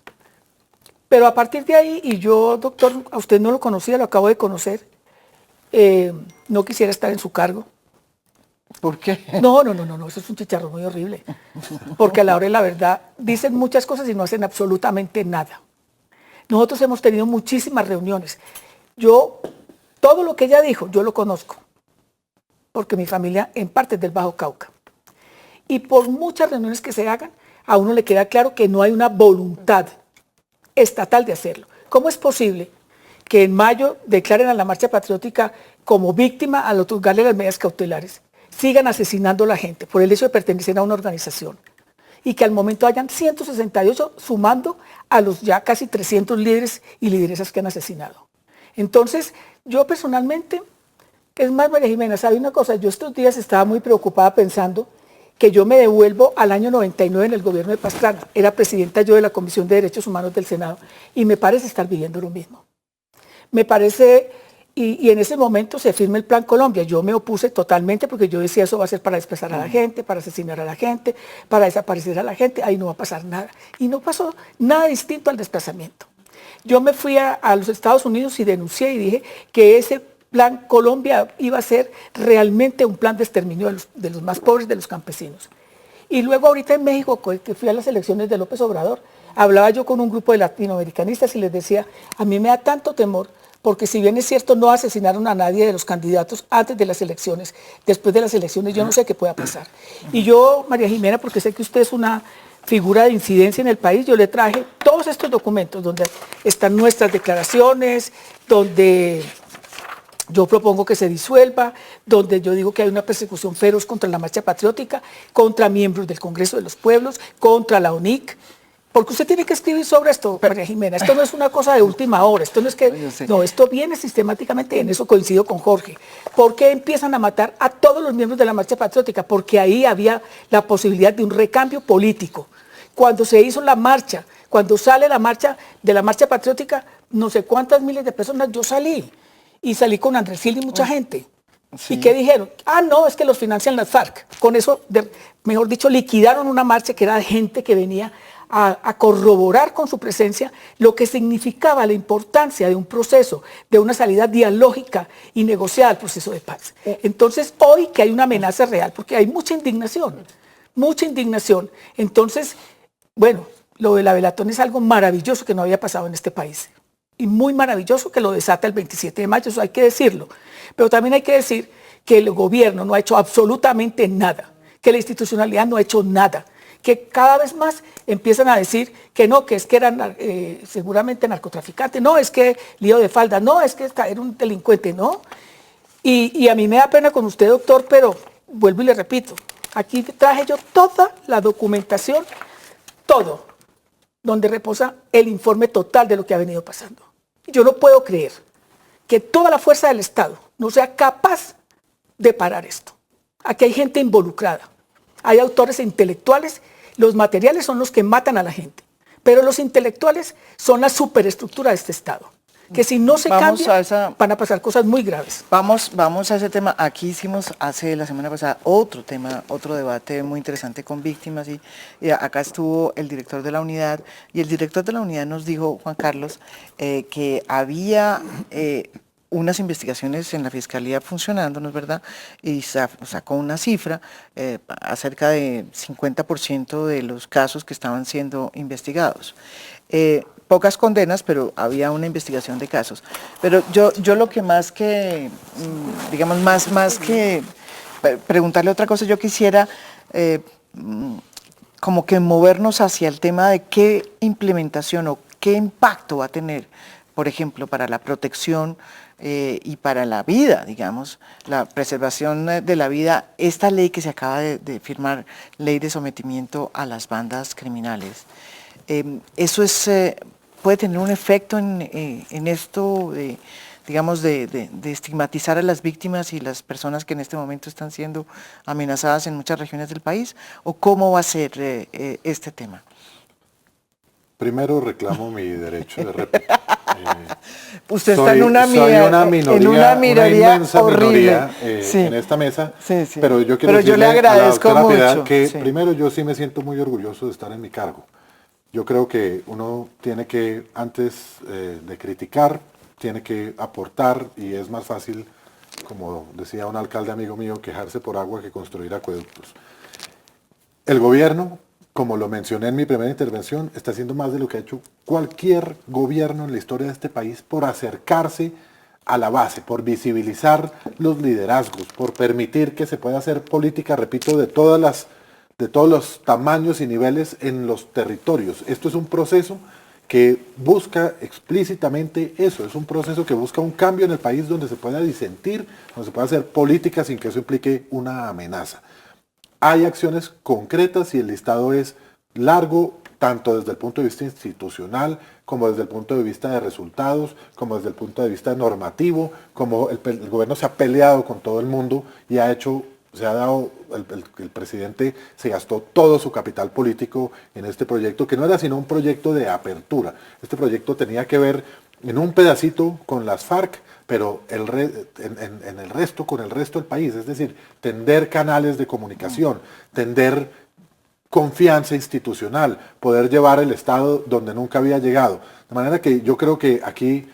Pero a partir de ahí, y yo, doctor, a usted no lo conocía, lo acabo de conocer, no quisiera estar en su cargo. ¿Por qué? No, eso es un chicharrón muy horrible. Porque a la hora de la verdad dicen muchas cosas y no hacen absolutamente nada. Nosotros hemos tenido muchísimas reuniones. Todo lo que ella dijo, yo lo conozco. Porque mi familia en parte es del Bajo Cauca. Y por muchas reuniones que se hagan, a uno le queda claro que no hay una voluntad estatal de hacerlo. ¿Cómo es posible que en mayo declaren a la Marcha Patriótica como víctima al otorgarle las medidas cautelares, sigan asesinando a la gente por el hecho de pertenecer a una organización y que al momento hayan 168 sumando a los ya casi 300 líderes y lideresas que han asesinado? Entonces, yo personalmente, es más, María Jimena, ¿sabe una cosa? Yo estos días estaba muy preocupada pensando que yo me devuelvo al año 99 en el gobierno de Pastrana. Era presidenta yo de la Comisión de Derechos Humanos del Senado y me parece estar viviendo lo mismo. Me parece, y en ese momento se firma el Plan Colombia. Yo me opuse totalmente porque yo decía eso va a ser para desplazar a la gente, para asesinar a la gente, para desaparecer a la gente. Ahí no va a pasar nada. Y no pasó nada distinto al desplazamiento. Yo me fui a los Estados Unidos y denuncié y dije que ese Plan Colombia iba a ser realmente un plan de exterminio de los más pobres, de los campesinos. Y luego ahorita en México, que fui a las elecciones de López Obrador, hablaba yo con un grupo de latinoamericanistas y les decía, a mí me da tanto temor, porque si bien es cierto no asesinaron a nadie de los candidatos antes de las elecciones, después de las elecciones yo no sé qué pueda pasar. Y yo, María Jimena, porque sé que usted es una figura de incidencia en el país, yo le traje todos estos documentos donde están nuestras declaraciones, donde yo propongo que se disuelva, donde yo digo que hay una persecución feroz contra la Marcha Patriótica, contra miembros del Congreso de los Pueblos, contra la UNIC, porque usted tiene que escribir sobre esto, María Jimena. Esto no es una cosa de última hora, esto no es que... No, esto viene sistemáticamente, en eso coincido con Jorge. ¿Por qué empiezan a matar a todos los miembros de la Marcha Patriótica? Porque ahí había la posibilidad de un recambio político. Cuando se hizo la marcha, cuando sale la marcha de la Marcha Patriótica, no sé cuántas miles de personas, yo salí. Y salí con Andrés Gil y mucha gente. Sí. ¿Y qué dijeron? Ah, no, es que los financian las FARC. Con eso, mejor dicho, liquidaron una marcha que era de gente que venía a corroborar con su presencia lo que significaba la importancia de un proceso, de una salida dialógica y negociada al proceso de paz. Entonces, hoy que hay una amenaza real, porque hay mucha indignación, entonces, bueno, lo de la Velatón es algo maravilloso que no había pasado en este país. Y muy maravilloso que lo desata el 27 de mayo, eso hay que decirlo. Pero también hay que decir que el gobierno no ha hecho absolutamente nada, que la institucionalidad no ha hecho nada, que cada vez más empiezan a decir que no, que es que eran seguramente narcotraficantes, no, es que lío de falda, no, es que era un delincuente, no. Y a mí me da pena con usted, doctor, pero vuelvo y le repito, aquí traje yo toda la documentación, todo. donde reposa el informe total de lo que ha venido pasando. Yo no puedo creer que toda la fuerza del Estado no sea capaz de parar esto. Aquí hay gente involucrada, hay autores intelectuales, los materiales son los que matan a la gente, pero los intelectuales son la superestructura de este Estado, que si no se cambia, van a pasar cosas muy graves. Vamos a ese tema. Aquí hicimos hace la semana pasada otro tema, otro debate muy interesante con víctimas y acá estuvo el director de la unidad y el director de la unidad nos dijo, Juan Carlos, que había unas investigaciones en la Fiscalía funcionando, ¿no es verdad? Y sacó una cifra acerca de 50% de los casos que estaban siendo investigados. Pocas condenas, pero había una investigación de casos. Pero yo lo que más que, digamos, más que preguntarle otra cosa, yo quisiera como que movernos hacia el tema de qué implementación o qué impacto va a tener, por ejemplo, para la protección y para la vida, digamos, la preservación de la vida, esta ley que se acaba de firmar, ley de sometimiento a las bandas criminales. Eso puede tener un efecto en esto, digamos, de estigmatizar a las víctimas y las personas que en este momento están siendo amenazadas en muchas regiones del país, o cómo va a ser este tema. Primero reclamo mi derecho de réplica. Usted está en una minoría horrible sí, en esta mesa, sí. Pero yo quiero yo le agradezco mucho que sí. Primero yo sí me siento muy orgulloso de estar en mi cargo. Yo creo que uno tiene que, antes de criticar, tiene que aportar, y es más fácil, como decía un alcalde amigo mío, quejarse por agua que construir acueductos. El gobierno, como lo mencioné en mi primera intervención, está haciendo más de lo que ha hecho cualquier gobierno en la historia de este país por acercarse a la base, por visibilizar los liderazgos, por permitir que se pueda hacer política, repito, de todos los tamaños y niveles en los territorios. Esto es un proceso que busca explícitamente eso, es un proceso que busca un cambio en el país donde se pueda disentir, donde se pueda hacer política sin que eso implique una amenaza. Hay acciones concretas y el listado es largo, tanto desde el punto de vista institucional, como desde el punto de vista de resultados, como desde el punto de vista normativo, como el gobierno se ha peleado con todo el mundo y ha hecho, se ha dado, el presidente se gastó todo su capital político en este proyecto, que no era sino un proyecto de apertura. Este proyecto tenía que ver en un pedacito con las FARC, pero en el resto, con el resto del país, es decir, tender canales de comunicación, tender confianza institucional, poder llevar el Estado donde nunca había llegado. De manera que yo creo que aquí,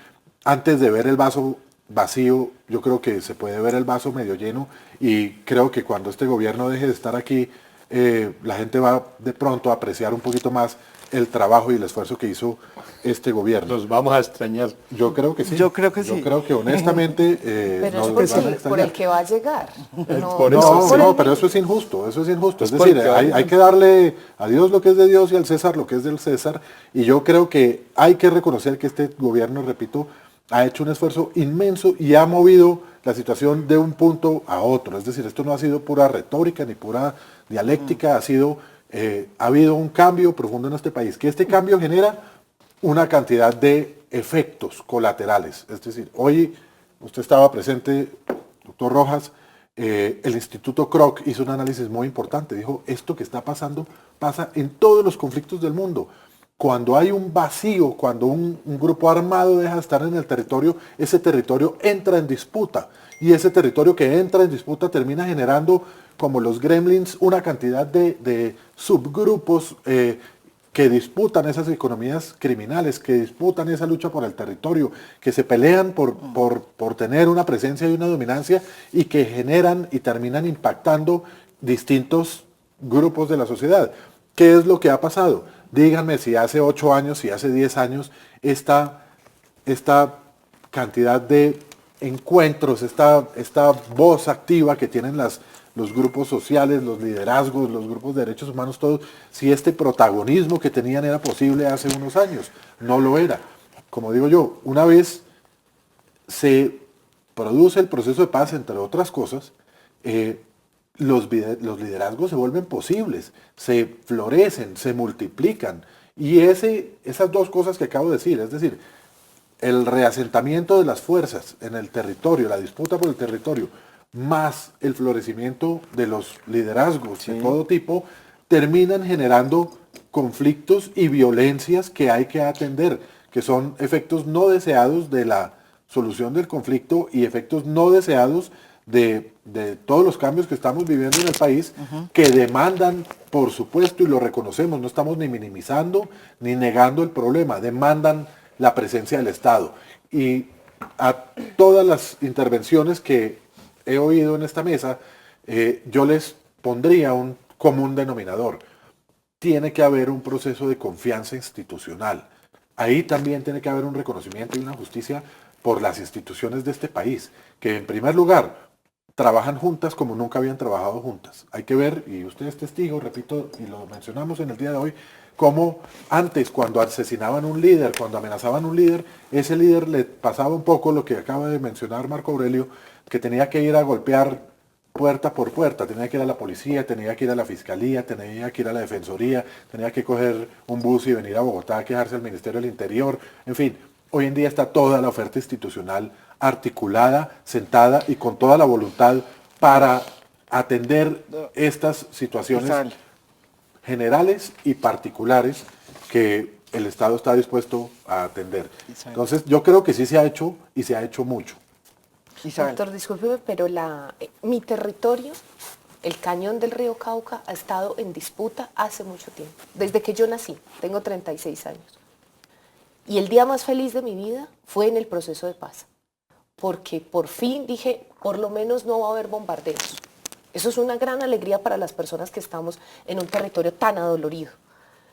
antes de ver el vaso vacío, yo creo que se puede ver el vaso medio lleno, y creo que cuando este gobierno deje de estar aquí, la gente va de pronto a apreciar un poquito más el trabajo y el esfuerzo que hizo este gobierno. Los vamos a extrañar. Yo creo que sí. Yo creo que sí. Yo creo que honestamente pero nos es van a por extrañar. el que va a llegar. Pero eso es injusto, eso es injusto. Es decir, hay que darle a Dios lo que es de Dios y al César lo que es del César. Y yo creo que hay que reconocer que este gobierno, repito, ha hecho un esfuerzo inmenso y ha movido la situación de un punto a otro. Es decir, esto no ha sido pura retórica ni pura dialéctica, ha habido un cambio profundo en este país, que este cambio genera una cantidad de efectos colaterales. Es decir, hoy usted estaba presente, doctor Rojas, el Instituto Kroc hizo un análisis muy importante, dijo, esto que está pasando pasa en todos los conflictos del mundo. Cuando hay un vacío, cuando un grupo armado deja de estar en el territorio, ese territorio entra en disputa, y ese territorio que entra en disputa termina generando, como los gremlins, una cantidad de subgrupos que disputan esas economías criminales, que disputan esa lucha por el territorio, que se pelean por tener una presencia y una dominancia, y que generan y terminan impactando distintos grupos de la sociedad. ¿Qué es lo que ha pasado? Díganme si hace 8 años, si hace 10 años, esta cantidad de encuentros, esta voz activa que tienen los grupos sociales, los liderazgos, los grupos de derechos humanos, todos, si este protagonismo que tenían era posible hace unos años. No lo era. Como digo yo, una vez se produce el proceso de paz, entre otras cosas, los liderazgos se vuelven posibles, se florecen, se multiplican, Y esas dos cosas que acabo de decir, es decir, el reasentamiento de las fuerzas en el territorio, la disputa por el territorio, más el florecimiento de los liderazgos de todo tipo, terminan generando conflictos y violencias que hay que atender, que son efectos no deseados de la solución del conflicto y efectos no deseados de todos los cambios que estamos viviendo en el país, que demandan, por supuesto, y lo reconocemos, no estamos ni minimizando ni negando el problema, demandan la presencia del Estado. Y a todas las intervenciones que he oído en esta mesa, yo les pondría un común denominador. Tiene que haber un proceso de confianza institucional. Ahí también tiene que haber un reconocimiento y una justicia por las instituciones de este país, que en primer lugar trabajan juntas como nunca habían trabajado juntas. Hay que ver, y usted es testigo, repito, y lo mencionamos en el día de hoy, cómo antes, cuando asesinaban un líder, cuando amenazaban un líder, ese líder le pasaba un poco lo que acaba de mencionar Marco Aurelio, que tenía que ir a golpear puerta por puerta, tenía que ir a la policía, tenía que ir a la fiscalía, tenía que ir a la defensoría, tenía que coger un bus y venir a Bogotá a quejarse al Ministerio del Interior, en fin. Hoy en día está toda la oferta institucional articulada, sentada y con toda la voluntad para atender estas situaciones generales y particulares que el Estado está dispuesto a atender. Entonces yo creo que sí se ha hecho y se ha hecho mucho. Doctor, discúlpeme, pero mi territorio, el cañón del río Cauca, ha estado en disputa hace mucho tiempo. Desde que yo nací, tengo 36 años. Y el día más feliz de mi vida fue en el proceso de paz. Porque por fin dije, por lo menos no va a haber bombardeos. Eso es una gran alegría para las personas que estamos en un territorio tan adolorido.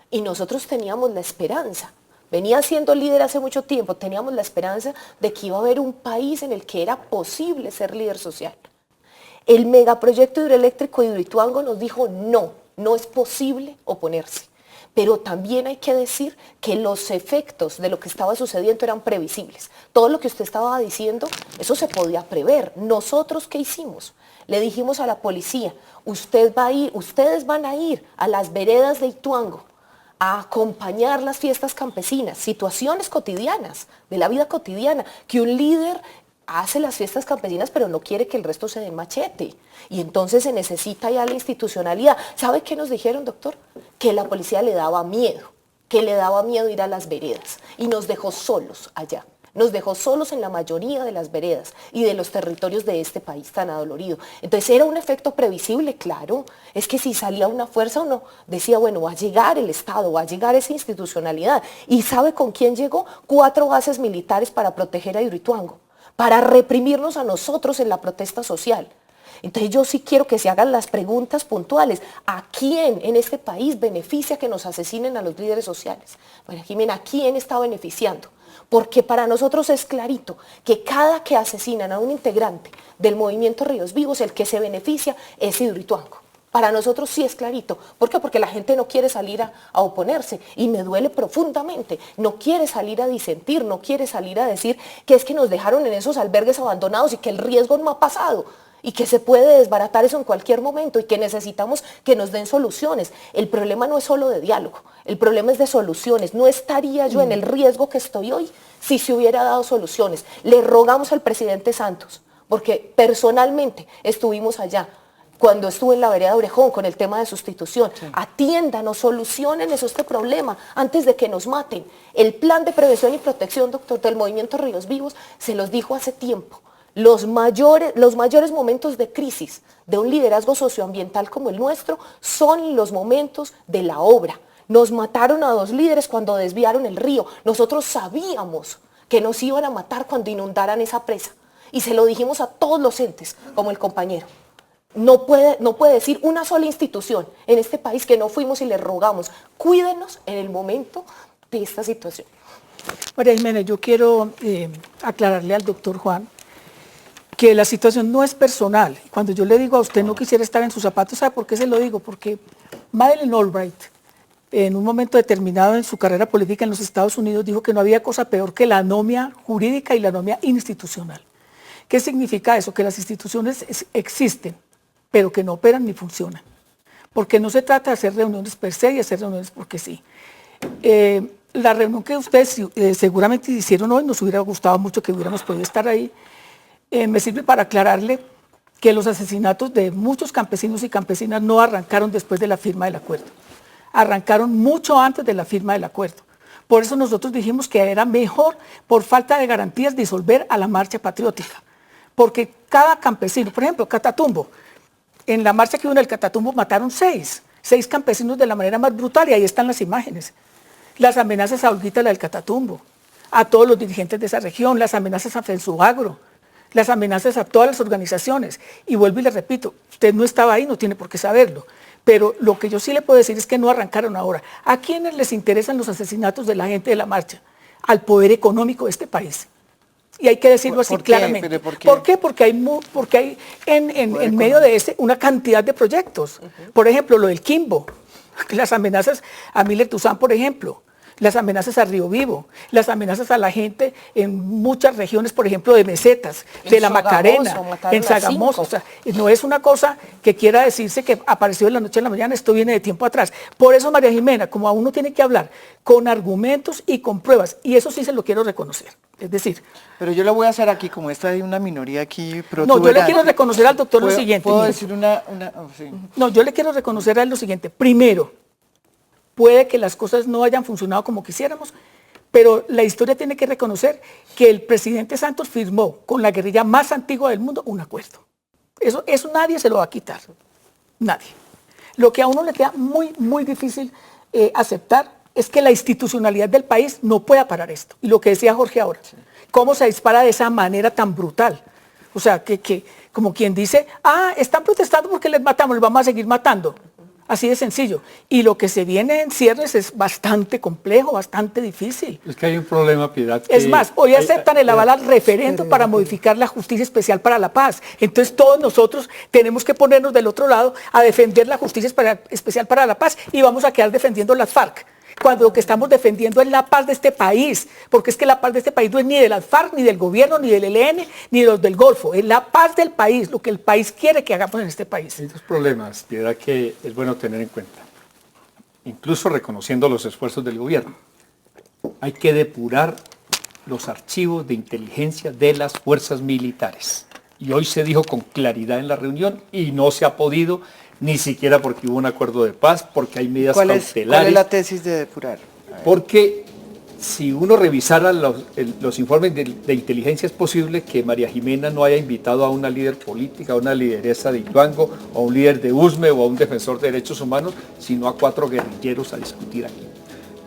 Y nosotros teníamos la esperanza, venía siendo líder hace mucho tiempo, teníamos la esperanza de que iba a haber un país en el que era posible ser líder social. El megaproyecto hidroeléctrico de Hidroituango nos dijo no, no es posible oponerse. Pero también hay que decir que los efectos de lo que estaba sucediendo eran previsibles. Todo lo que usted estaba diciendo, eso se podía prever. ¿Nosotros qué hicimos? Le dijimos a la policía, ustedes van a ir a las veredas de Ituango a acompañar las fiestas campesinas, situaciones cotidianas, de la vida cotidiana, que un líder hace las fiestas campesinas pero no quiere que el resto se den machete. Y entonces se necesita ya la institucionalidad. ¿Sabe qué nos dijeron, doctor? Que la policía le daba miedo ir a las veredas y nos dejó solos allá. Nos dejó solos en la mayoría de las veredas y de los territorios de este país tan adolorido. Entonces era un efecto previsible, claro. Es que si salía una fuerza uno decía, bueno, va a llegar el Estado, va a llegar esa institucionalidad. ¿Y sabe con quién llegó? 4 bases militares para proteger a Hidroituango, para reprimirnos a nosotros en la protesta social. Entonces yo sí quiero que se hagan las preguntas puntuales. ¿A quién en este país beneficia que nos asesinen a los líderes sociales? María Jimena, ¿a quién está beneficiando? Porque para nosotros es clarito que cada que asesinan a un integrante del movimiento Ríos Vivos, el que se beneficia es Hidroituango. Para nosotros sí es clarito. ¿Por qué? Porque la gente no quiere salir a oponerse y me duele profundamente. No quiere salir a disentir, no quiere salir a decir que es que nos dejaron en esos albergues abandonados y que el riesgo no ha pasado y que se puede desbaratar eso en cualquier momento y que necesitamos que nos den soluciones. El problema no es solo de diálogo, el problema es de soluciones. No estaría yo en el riesgo que estoy hoy si se hubiera dado soluciones. Le rogamos al presidente Santos, porque personalmente estuvimos allá, cuando estuve en la vereda de Orejón con el tema de sustitución, atiéndanos, solucionen este problema antes de que nos maten. El plan de prevención y protección, doctor, del movimiento Ríos Vivos se los dijo hace tiempo. Los mayores momentos de crisis de un liderazgo socioambiental como el nuestro son los momentos de la obra. Nos mataron a 2 líderes cuando desviaron el río. Nosotros sabíamos que nos iban a matar cuando inundaran esa presa. Y se lo dijimos a todos los entes, como el compañero. No puede decir una sola institución en este país que no fuimos y les rogamos, cuídenos en el momento de esta situación. María Jimena, yo quiero aclararle al doctor Juan que la situación no es personal. Cuando yo le digo a usted no quisiera estar en sus zapatos, ¿sabe por qué se lo digo? Porque Madeleine Albright, en un momento determinado en su carrera política en los Estados Unidos, dijo que no había cosa peor que la anomia jurídica y la anomia institucional. ¿Qué significa eso? Que las instituciones existen, pero que no operan ni funcionan. Porque no se trata de hacer reuniones per se y hacer reuniones porque sí. La reunión que ustedes seguramente hicieron hoy, nos hubiera gustado mucho que hubiéramos podido estar ahí, me sirve para aclararle que los asesinatos de muchos campesinos y campesinas no arrancaron después de la firma del acuerdo, arrancaron mucho antes de la firma del acuerdo. Por eso nosotros dijimos que era mejor, por falta de garantías, disolver a la marcha patriótica, porque cada campesino, por ejemplo, Catatumbo, en la marcha que hubo en el Catatumbo mataron seis campesinos de la manera más brutal, y ahí están las imágenes. Las amenazas a Olguita, la del Catatumbo, a todos los dirigentes de esa región, las amenazas a Fensubagro, las amenazas a todas las organizaciones. Y vuelvo y le repito, usted no estaba ahí, no tiene por qué saberlo, pero lo que yo sí le puedo decir es que no arrancaron ahora. ¿A quiénes les interesan los asesinatos de la gente de la marcha? Al poder económico de este país. Y hay que decirlo así claramente. ¿Por qué? Porque hay en medio de ese una cantidad de proyectos. Por ejemplo, lo del Quimbo, las amenazas a Miller Tuzán, por ejemplo, las amenazas a Río Vivo, las amenazas a la gente en muchas regiones, por ejemplo, de mesetas, de la Macarena, en Sogamoso. O sea, no es una cosa que quiera decirse que apareció de la noche a la mañana, esto viene de tiempo atrás. Por eso, María Jimena, como a uno tiene que hablar con argumentos y con pruebas, y eso sí se lo quiero reconocer. Es decir, pero yo lo voy a hacer aquí, como esta hay una minoría aquí no, yo le quiero reconocer al doctor lo siguiente. ¿Puedo decir sí. No, yo le quiero reconocer a él lo siguiente. Primero, puede que las cosas no hayan funcionado como quisiéramos, pero la historia tiene que reconocer que el presidente Santos firmó con la guerrilla más antigua del mundo un acuerdo. Eso nadie se lo va a quitar. Nadie. Lo que a uno le queda muy, muy difícil aceptar es que la institucionalidad del país no pueda parar esto. Y lo que decía Jorge ahora, cómo se dispara de esa manera tan brutal. O sea, que como quien dice, están protestando porque les matamos, les vamos a seguir matando. Así de sencillo. Y lo que se viene en cierres es bastante complejo, bastante difícil. Es que hay un problema, Piedad. Es más, hoy aceptan el aval al referendo para modificar la Justicia Especial para la Paz. Entonces todos nosotros tenemos que ponernos del otro lado a defender la Justicia Especial para la Paz y vamos a quedar defendiendo las FARC. Cuando lo que estamos defendiendo es la paz de este país, porque es que la paz de este país no es ni de las FARC, ni del gobierno, ni del ELN, ni de los del Golfo, es la paz del país, lo que el país quiere que hagamos en este país. Hay dos problemas, Piedad, que es bueno tener en cuenta, incluso reconociendo los esfuerzos del gobierno. Hay que depurar los archivos de inteligencia de las fuerzas militares. Y hoy se dijo con claridad en la reunión y no se ha podido, ni siquiera porque hubo un acuerdo de paz, porque hay medidas cautelares. ¿Cuál es la tesis de depurar? Porque si uno revisara los informes de inteligencia, es posible que María Jimena no haya invitado a una líder política, a una lideresa de Ituango, o a un líder de USME, o a un defensor de derechos humanos, sino a 4 guerrilleros a discutir aquí.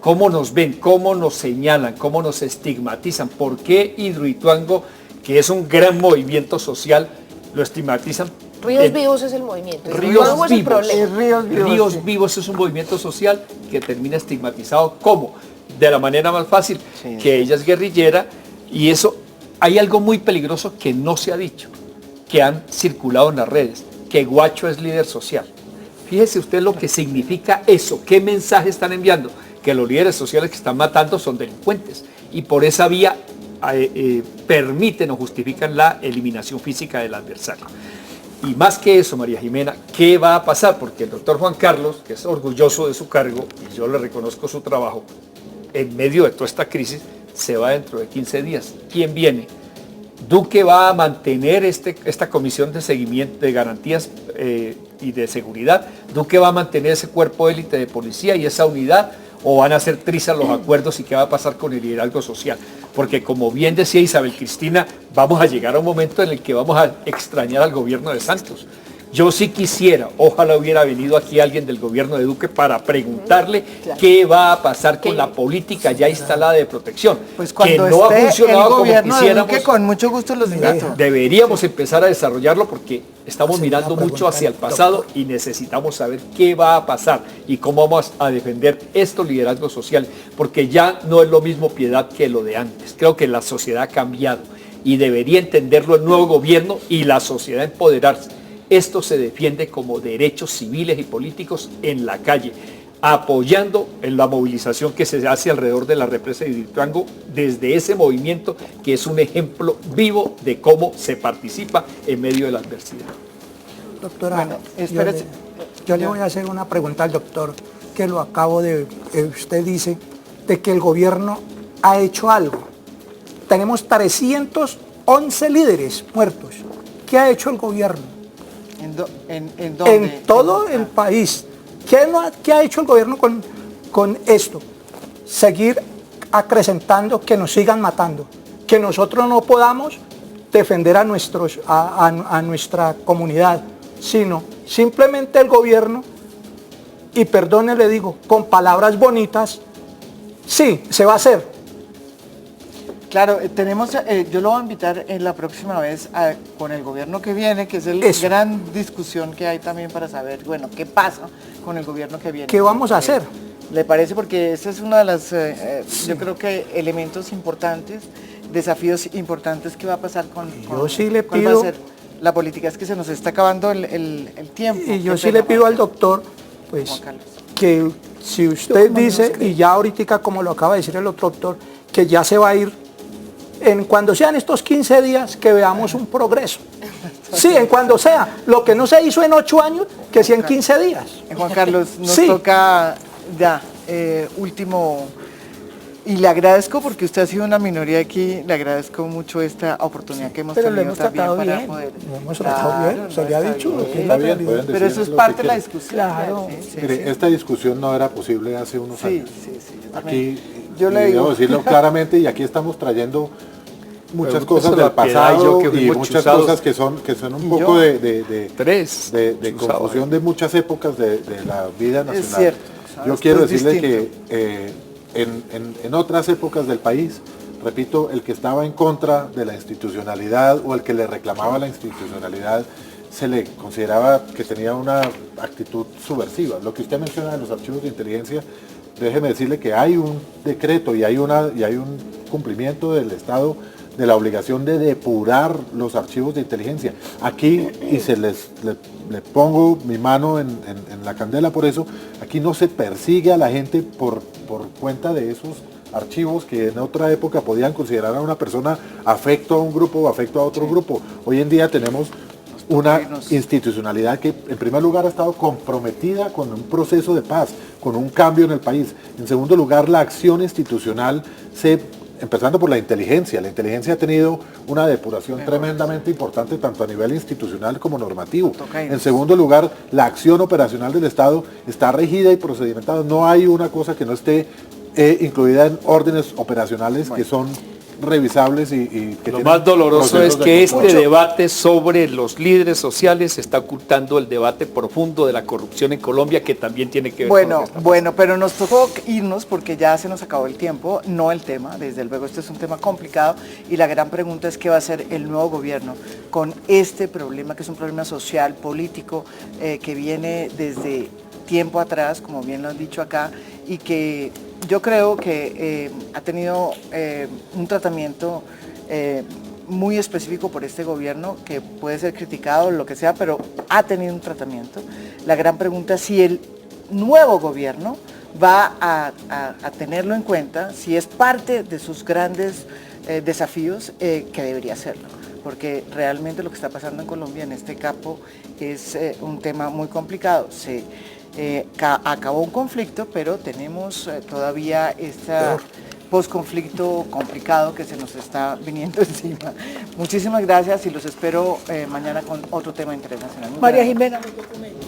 ¿Cómo nos ven? ¿Cómo nos señalan? ¿Cómo nos estigmatizan? ¿Por qué Hidroituango, que es un gran movimiento social, lo estigmatizan? Ríos Vivos es el movimiento. Ríos Vivos es un movimiento social que termina estigmatizado. ¿Cómo? De la manera más fácil, que ella es guerrillera, y eso, hay algo muy peligroso que no se ha dicho, que han circulado en las redes, que Guacho es líder social. Fíjese usted lo que significa eso, qué mensaje están enviando, que los líderes sociales que están matando son delincuentes, y por esa vía permiten o justifican la eliminación física del adversario. Y más que eso, María Jimena, ¿qué va a pasar? Porque el doctor Juan Carlos, que es orgulloso de su cargo, y yo le reconozco su trabajo, en medio de toda esta crisis, se va dentro de 15 días. ¿Quién viene? Duque va a mantener esta comisión de seguimiento de garantías y de seguridad. Duque va a mantener ese cuerpo élite de policía y esa unidad, o van a hacer trizas los acuerdos, y qué va a pasar con el liderazgo social. Porque como bien decía Isabel Cristina, vamos a llegar a un momento en el que vamos a extrañar al gobierno de Santos. Yo sí quisiera, ojalá hubiera venido aquí alguien del gobierno de Duque para preguntarle qué va a pasar con la política ya instalada de protección. Pues cuando que no ha esté funcionado el como gobierno de quisiéramos. Duque, con mucho gusto los invito. Deberíamos empezar a desarrollarlo porque estamos mirando mucho hacia el pasado y necesitamos saber qué va a pasar y cómo vamos a defender estos liderazgos sociales, porque ya no es lo mismo, Piedad, que lo de antes. Creo que la sociedad ha cambiado y debería entenderlo el nuevo gobierno y la sociedad empoderarse. Esto se defiende como derechos civiles y políticos en la calle, apoyando en la movilización que se hace alrededor de la represa de Hidroituango, desde ese movimiento que es un ejemplo vivo de cómo se participa en medio de la adversidad. Doctora, Bueno, espérese. yo le voy a hacer una pregunta al doctor. que lo acabo de, usted dice, de que el gobierno ha hecho algo. Tenemos 311 líderes muertos. ¿Qué ha hecho el gobierno? ¿En dónde? En todo el país. ¿Qué ha hecho el gobierno con esto? Seguir acrecentando, que nos sigan matando, que nosotros no podamos defender a nuestra comunidad, sino simplemente el gobierno, y perdone le digo, con palabras bonitas, sí, se va a hacer. Claro, tenemos, yo lo voy a invitar en la próxima vez con el gobierno que viene, que es la gran discusión que hay también para saber, bueno, qué pasa con el gobierno que viene. ¿Qué vamos a hacer? ¿Le parece? Porque ese es uno de los, yo creo que elementos importantes, desafíos importantes que va a pasar con yo sí le ¿cuál pido, va a ser la política? Es que se nos está acabando el tiempo. Y yo sí le pido al doctor, pues, que si usted dice, y ya ahorita como lo acaba de decir el otro doctor, que ya se va a ir, cuando sean estos 15 días, que veamos un progreso. Sí, en cuando sea. Lo que no se hizo en 8 años, que sea en 15 días. Juan Carlos, nos toca ya, último, y le agradezco porque usted ha sido una minoría aquí, le agradezco mucho esta oportunidad que hemos pero tenido lo hemos también tratado para bien. poder. Lo hemos tratado bien, se le ha dicho. Está bien, pueden Pero decir eso es lo parte que de la quieran. discusión. Claro. Sí, Mire, sí. esta discusión no era posible hace unos años. Sí, yo también. Aquí, Yo le y digo. debo decirlo claramente, y aquí estamos trayendo muchas Pregúnteselo cosas a del Piedad y yo, pasado que y fuimos muchas chuzados. cosas que son un Y poco yo. de confusión de muchas épocas de la vida nacional. Es cierto. ¿Sabes? Yo quiero Esto es decirle distinto. que en otras épocas del país, repito, el que estaba en contra de la institucionalidad o el que le reclamaba la institucionalidad se le consideraba que tenía una actitud subversiva. Lo que usted menciona de los archivos de inteligencia, déjeme decirle que hay un decreto y hay un cumplimiento del Estado de la obligación de depurar los archivos de inteligencia. Aquí, y le pongo mi mano en la candela por eso, aquí no se persigue a la gente por cuenta de esos archivos que en otra época podían considerar a una persona afecto a un grupo o afecto a otro grupo. Hoy en día tenemos una institucionalidad que en primer lugar ha estado comprometida con un proceso de paz, con un cambio en el país. En segundo lugar, la acción institucional empezando por la inteligencia. La inteligencia ha tenido una depuración tremendamente importante tanto a nivel institucional como normativo. En segundo lugar, la acción operacional del Estado está regida y procedimentada. No hay una cosa que no esté incluida en órdenes operacionales que son revisables y que lo más doloroso es procesos de que control. este debate sobre los líderes sociales está ocultando el debate profundo de la corrupción en Colombia, que también tiene que ver con lo que está Bueno, pero nos tocó irnos porque ya se nos acabó el tiempo, no el tema, desde luego este es un tema complicado y la gran pregunta es qué va a hacer el nuevo gobierno con este problema, que es un problema social, político, que viene desde tiempo atrás, como bien lo han dicho acá, y que yo creo que ha tenido un tratamiento muy específico por este gobierno, que puede ser criticado, lo que sea, pero ha tenido un tratamiento. La gran pregunta es si el nuevo gobierno va a tenerlo en cuenta, si es parte de sus grandes desafíos, que debería hacerlo. Porque realmente lo que está pasando en Colombia en este campo es un tema muy complicado. Acabó un conflicto, pero tenemos todavía este posconflicto complicado que se nos está viniendo encima. Muchísimas gracias y los espero mañana con otro tema internacional. María Jimena, los documentos.